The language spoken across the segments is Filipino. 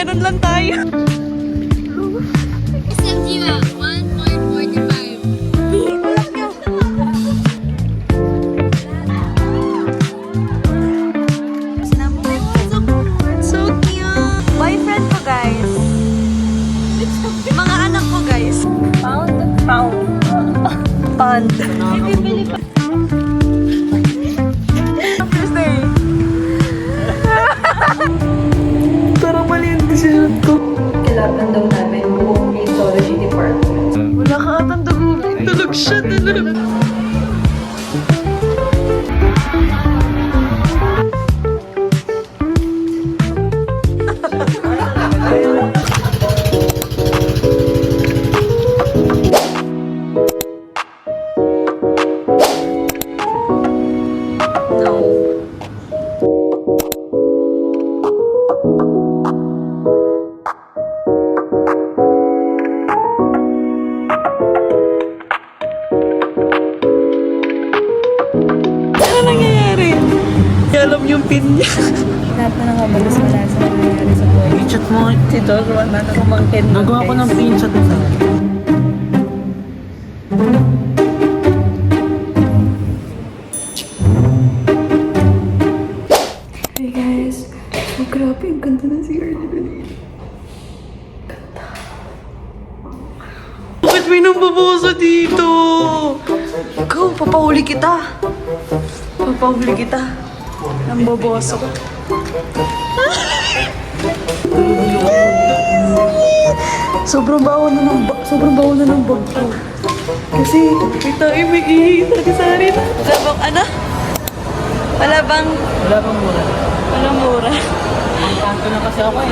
ganun lang tayo. SMG ba? 1.45. So cute! Boyfriend ko, guys. Mga anak ko, guys. Pound. Tuesday. Parang mali yung decision ko. Kailangan daw namin buong Radiology Department. Wala ka atang dugo. Tulog siya. Tulog. Ano nangyayari? Alam yung pin niya. Lahat na nakabalas wala sa nangyayari sa buhay. I-chat mo. Si Joshua na kumangkin. Nagawa ko ng pin-chat mo sa'yo. Hey guys, oh, grabe yung ganda ng CR nila. Bakit may nambabosa dito? Ikaw, papahuli kita. Papahuli kita. Nambabosa ko. Sobrang bawo na ng bag ko. Kasi, ito ay may ihita sa rin. Wala bang ano? Wala bang Mura. walang mura? Kanto na kasi ako eh.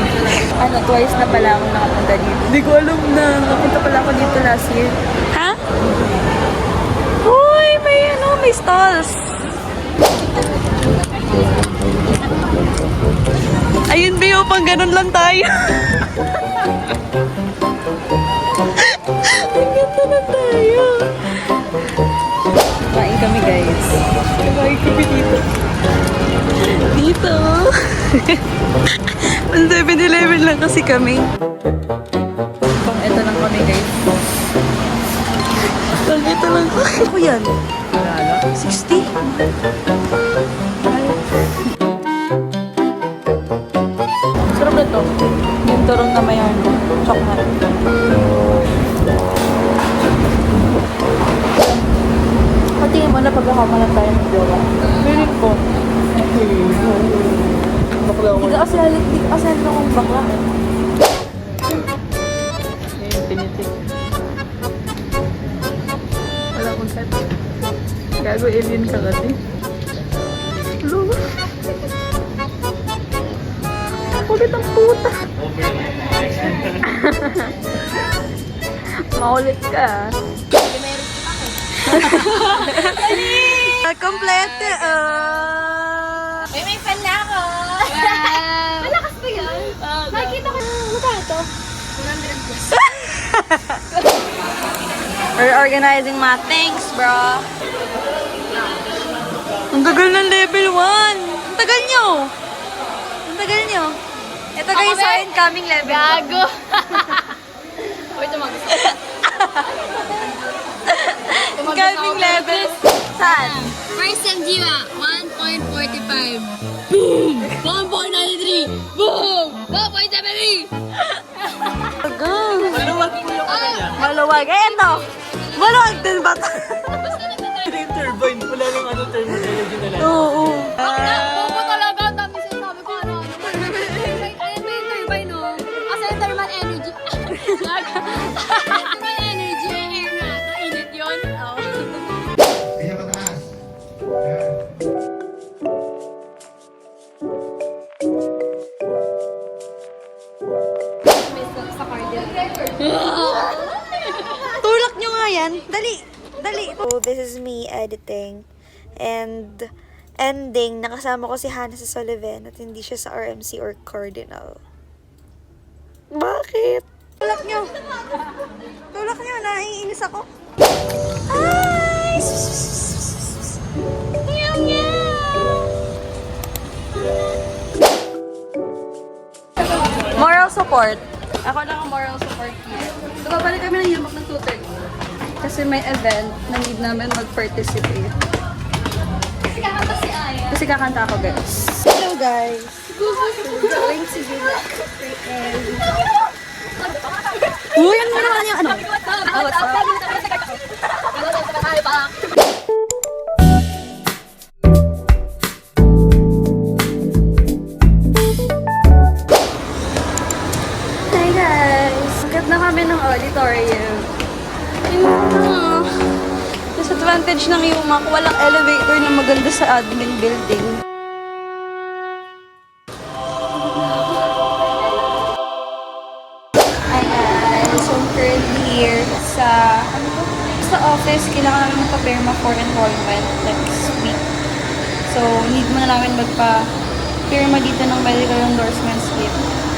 Ano, twice na pala ako nakapunta dito. Hindi ko alam na. Nakapunta pala ako dito last year. Ha? Uy, may stalls. Ayun, Bio, pang ganun lang tayo. Ang ganda na tayo. Kain kami guys. Kumain kami dito. Dito. Ang 7-Eleven lang kasi kami. Kung ito lang kami guys. Nakita lang ko. Ako yan. 60? Sarap na to. Yung turong na may ano, chocolate. Patingin mo na pagkakamalan tayo ng jowa. Feeling ko. Bakla ako. Hindi ka kasi halit akong bakla. Yung pinitik. Wala akong set. Gago alien ka kasi. Hello? Kulit ang puta. Maulit ka. Complete. May fan na ako! Malakas ba yun? Nakikita ko. Magkano to? 100 plus. We're organizing my things, bro. Ang tagal ng level 1. Ang tagal nyo. Ang tagal nyo. Ito guys, sa incoming level. Gago! Uy, tumagas ako. Incoming level. Saan? First MG ba? 1.45. Boom! 1.93. Boom! 1.73. Maluwag po yung ano niya. Maluwag. Eh, ito. Maluwag din ba ito? Yung turbine. Wala nang ano thermodynamic na lang. Oo. Bobo talaga. Ang dami sinasabi ko ano. Ayan ba yung turbine, no? Kasi yung thermal energy. Thermal energy. Air na. Init yun. Oh. Sa cardiac. Tulak nyo nga yan. Dali. Dali. So, this is me editing. And ending, nakasama ko si Hannah sa Sullivan at hindi siya sa RMC or Cardinal. Bakit? Tulak nyo. Tulak nyo. Naiinis ako. Hi! Meow, meow. Moral support. Ako lang ang moral support here. So, babalik kami ng Yamak ng 2:30. Kasi may event na need namin mag-participate. Kasi kakanta si Aya. Kasi kakanta ako, guys. Hello guys. We're going to do that. Uy, ano naman yung ano? What's up? Hi guys! Sikat na kami ng auditorium. Disadvantage ng Yumak, walang elevator na maganda sa admin building. Hi guys! So I'm currently here sa, sa office. Kailangan namin magpa-perma for enrollment next week. So, need muna namin magpa-perma dito ng medical endorsement slip.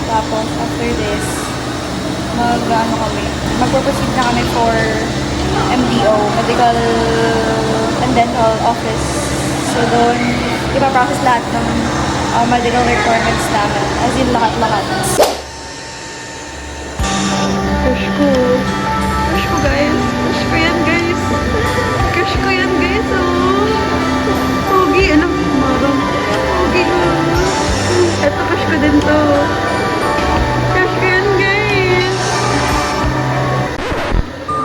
Tapos, after this, magpo-proceed na kami for MDO, Medical and Dental Office. So, doon, ipaprocess lahat ng medical requirements namin. As in, lahat-lahat. Crush ko. Crush ko, guys. Crush ko yan, guys. Crush ko yan, guys. Oh. Pogi. Alam mo, marang. Pogi. Ito, crush ko din to. Crush ko yan, guys.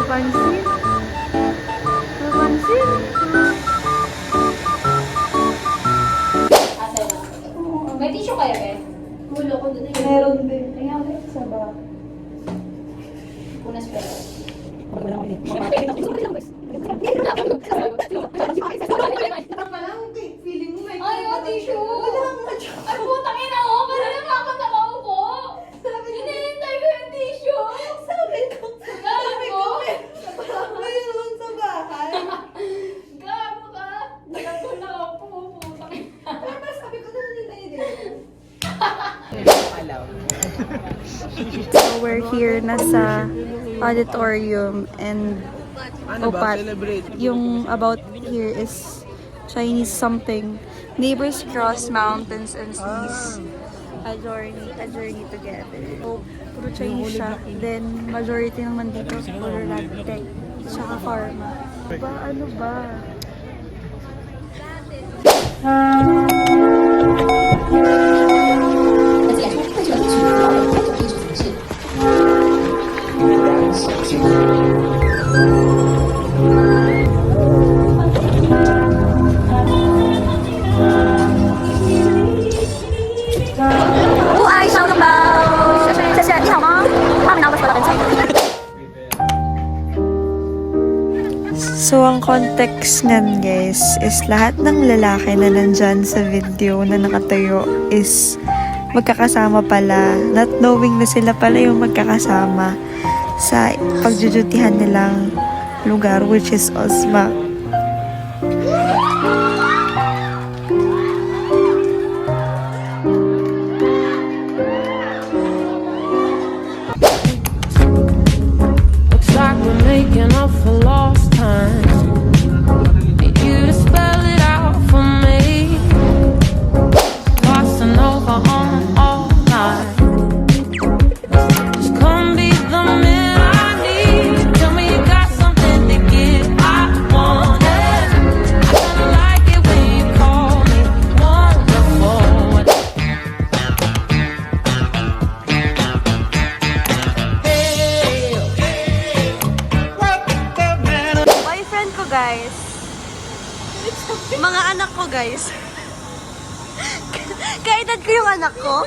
Mapansin? Mapansin? May tissue kayo, eh? Hulo ko dun. Meron din. Tingnan ko sa baba. Punas pero. Ay, oh, tissue! Ay, putang ina ko! Kasi nakakanta ka po! Hinihintay ko yung tissue! Sabi ko, Gago! mayroon sa bahay. Gago ka! Gago na ako po! Putang ina. Sabi ko, nanintay din. So we're here na sa auditorium and Opat. Yung about here is Chinese something. Neighbors cross mountains and seas. A journey together. So, puro Chinese siya. Then, majority naman dito, puro Lagtech. Tsaka Pharma. Ano ba? So, ang context nan guys is lahat ng lalaki na nandyan sa video na nakatayo is magkakasama pala. Not knowing na sila pala yung magkakasama sa pagjujutihan nilang lugar, which is Osma. Looks like we're making up for lost time. Need you to spell it out for me. Crossing over on all night. Just come be the man I need. Tell me you got something to give. I want it. I kinda like it when you call me wonderful. Boyfriend ko, guys. Mga anak ko, guys. Kaedad ko yung anak ko.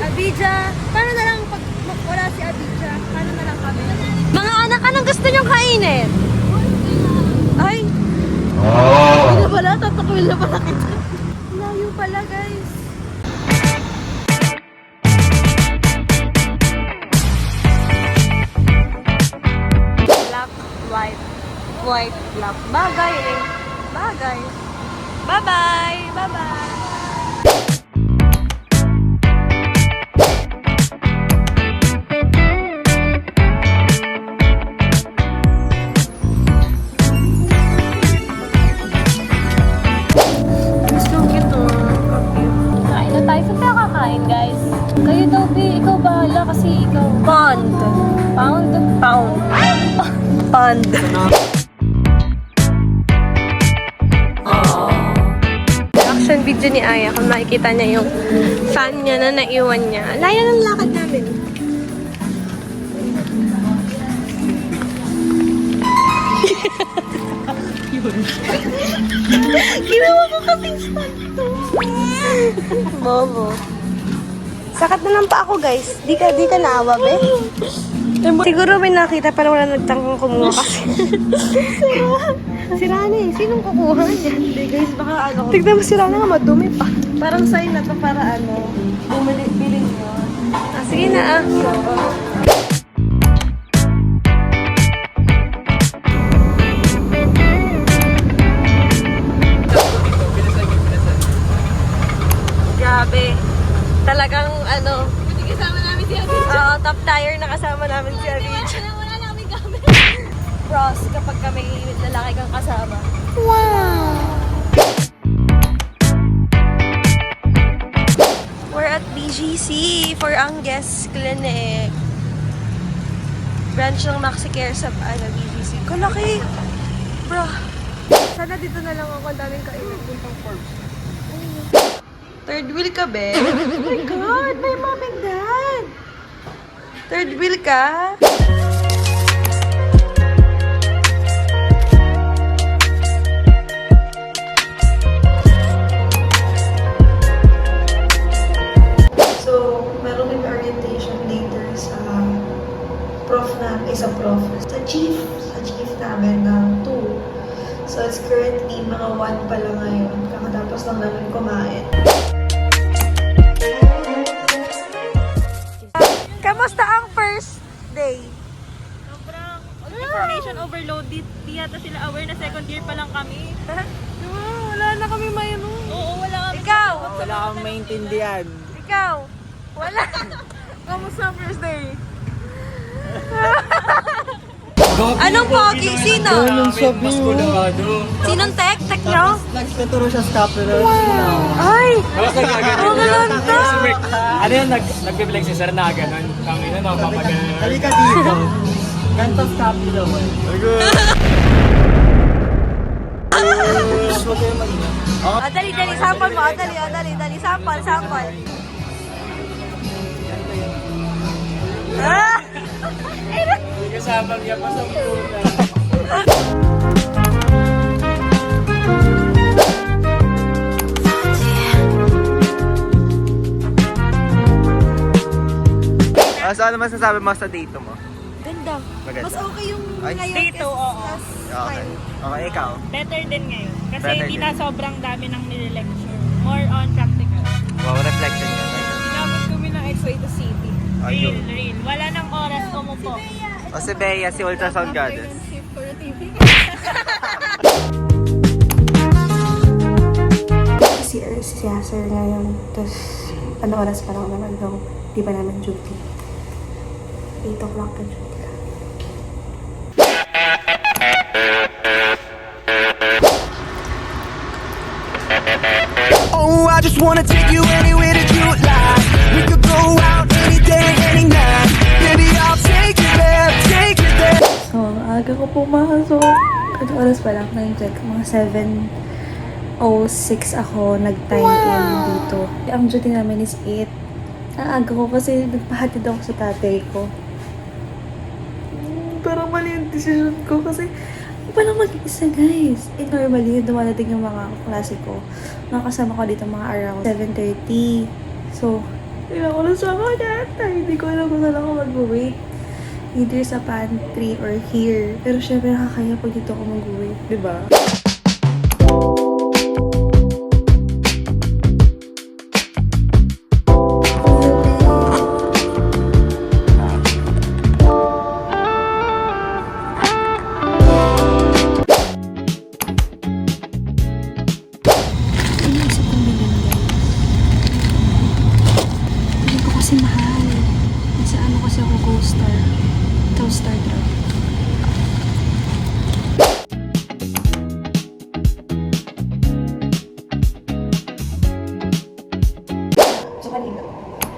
Abidja, paano na lang pag wala si Abidja? Paano na lang kami? Mga anak, anong gusto niyong kainin? Ay! Hindi na pala, tatakwil na pala kita. Layo pala, guys. Black, white, white, black. Bagay eh. Bagay. Bye-bye! Bye-bye! Wala kasi ikaw. Pond. Pound? Pound. Pond. Reaction video ni Aya kung makikita niya yung fan niya na naiwan niya. Laya ng lakad namin. Ginawa ko kasi Bobo. Sakat na lang pa ako, guys. Di ka naawa, be? Siguro may nakita pero wala nagtangkang kumuha kasi. Sira na eh. Sinong kukuha niya? Hindi guys, baka ano. Tignan mo, sira na nga, madumi pa. Parang sign na to para ano. Bilhin nyo. Ah, sige na ah. Grabe. Talagang ano. Buti kasama namin si Abid. Top tire na kasama namin si Avij. Wala na kami gamit. Pros kapag kami lalaki kang kasama. We're at BGC for ang guest clinic. Branch ng MaxiCare sa BGC. Kalaki! Bro. Sana dito na lang ako. Ang daming kainan. Third wheel ka, be? Oh my God! My mom and dad! Third wheel ka? So, meron may orientation later sa sa chief namin ng 2. So, it's currently mga 1 pa lang ngayon. Kakatapos lang namin kumain. Kamusta ang first day? Sobrang information overload. Di yata sila aware na second year pa lang kami. Wala na kami mayroon. Oo, wala kami. Ikaw! Wala kang maintindihan. Ikaw! Wala! Kamusta ang first day? Anong pogi? Sino? Ganun sa view. Sinong tek? Tek nyo? Nagtuturo siya sa scapular. Ay! Ang ganda! Ano yun, nagbibilag si sir na gano'n. Kami na, no, papagano'n. Halika dito. Ganito scapular mo. Huwag kayo mag-ina. Dali, sample mo. Dali, sample. Ah! Hindi kasama niya pa sa puna. So ano masasabi mo sa date mo? Ganda. Maganda. Mas okay yung Ay. ngayon Dito, oo. Okay. Okay, ikaw. Better din ngayon. Kasi Better hindi din. na sobrang dami ng nile-lecture. More on practical. Wow, reflection nga. Ginamit kami ng X-Way to City. Ayun. Real. Wala nang oras umupo. O si Bea, si Ultrasound Goddess. Si Sir ngayon. Tapos, ano oras pa lang naman daw. Di ba naman duty? 8 o'clock na duty lang. Oh, I just wanna take you anywhere that you like. We could go out any day, any night. Baby, I'll take you there, take you there. So, aga ko pumasok. Ano oras pa lang? 9 check. Mga 7:06 ako nag-time in dito. Ang duty namin is 8. Ang aga ko kasi nagpahatid ako sa tatay ko. Parang mali yung decision ko kasi paano mag-isa guys? Normally, dumadating yung mga klase ko. Mga kasama ko dito mga around 7:30. So, hindi ako nasama data. Hindi ko alam kung saan ako mag-wait. Either sa pantry or here. Pero syempre nakakaya pag dito ako mag-wait. Diba? Hindi ko kasi mahal. Nasa ano kasi ako co-star. Co-star drug. So kanina,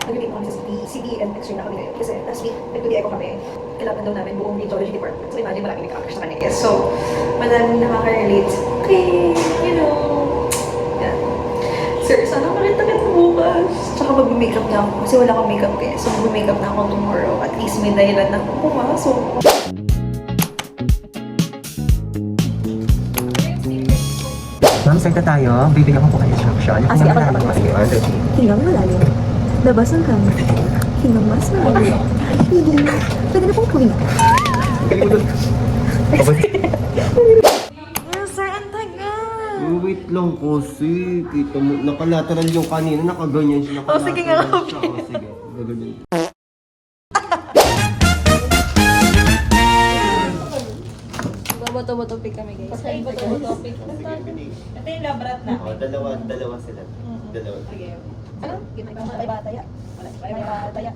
nag-meet kami sa CDA weekend next year na kami ngayon. Kasi last week, nag-2DI ko kami. Kailangan daw namin buong geology department. So imagine marami nag-crash sa kanya. Yes, so, madaming nakaka-relate. Okay, you know. Yan. Sir, sana makita kita bukas. Tsaka mag-makeup na ako. Kasi wala akong makeup eh. So mag-makeup na ako tomorrow. At least may dahilan na akong pumasok. Ma'am, senta tayo. Bibigyan ko po kayo instruction. Sige, ako naman mas yun. Hingang malalim. Labas ang kama. Hingang mas malalim. Pwede na pong kuhin. Sir, ang tagal! Wait lang kasi. Kita mo, nakalateral yung kanina, nakaganyan siya. Oh, sige nga, Nakalateral siya. Oh, sige, gaganyan. Boto-botopic kami guys. Topic. Ito yung labrat na. Oh, dalawa sila. Dalawa. Ano? May bataya. May bataya.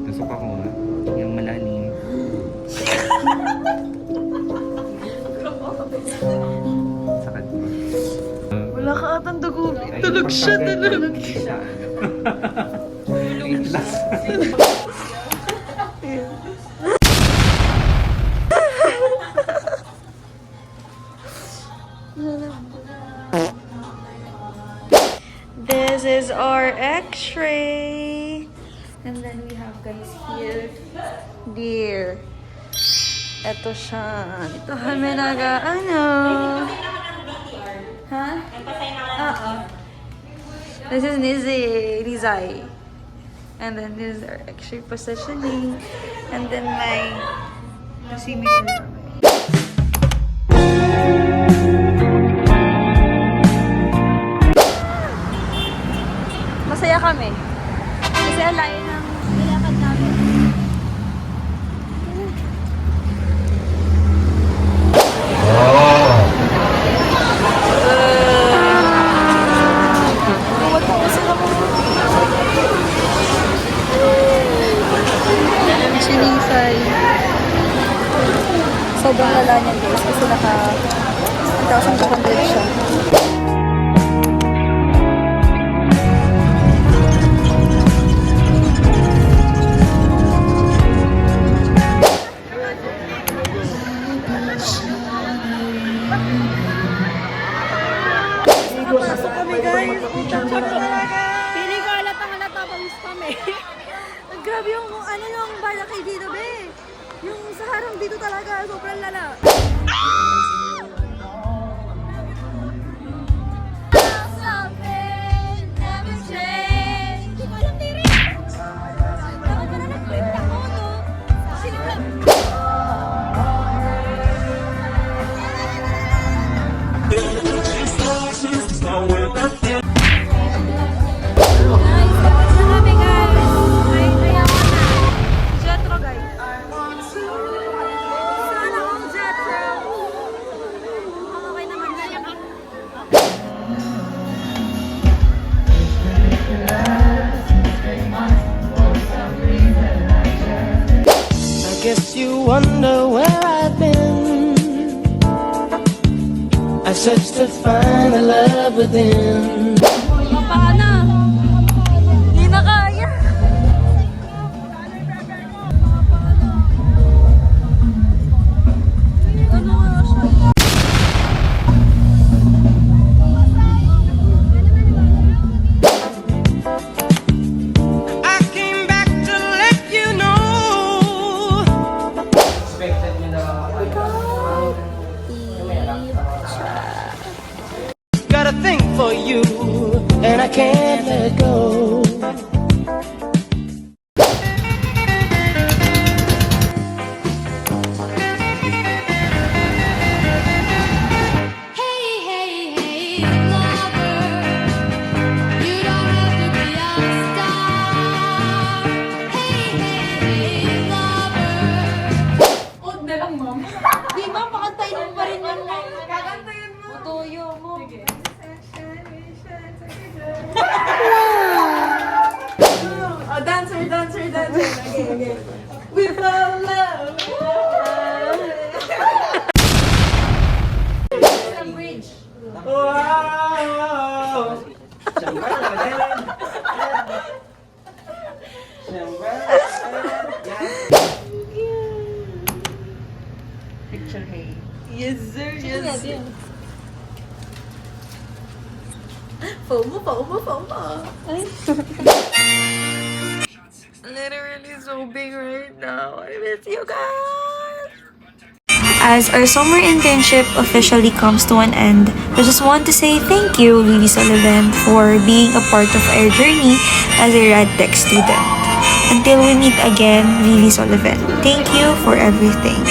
Tusok ako nga. Yung malalim. Sakit mo. Wala ka atang dugo. Tulog siya, tulog. This is our x-ray. And then we have guys here. Dear. Ito siya. Ito kami ano. Ha? Oo. This is Nizai. And then this is our x-ray positioning. And then my dosimeter. Masaya kami. Kasi ang layo ng nilakad namin. Sinisay. Sobrang lala niya guys kasi naka 1,200 siya. Nakapasok kami guys. Pili ko halatang halata pamis kami. Grabe yung ano yung balakay dito be. Yung sa harang dito talaga. Sobrang lala. Jetro guys. Sana all Jetro. Okay naman yan. I guess you wonder where I've been. I searched to find the love within. Paano? Hindi na kaya. Ano nga siya? I came back to let you know. Expected nyo na Got a thing for you, and I can't let go. Di ba, pakantayin mo pa rin yun. Kakantayin mo. Tuyo mo. Sige. Oh, dancer. Okay. We found love. Bridge. Wow! Yes, sir. Yes. FOMO. Literally so big right now. I miss you guys. As our summer internship officially comes to an end, I just want to say thank you, Lily Sullivan, for being a part of our journey as a RadTech student. Until we meet again, Lily Sullivan, thank you for everything.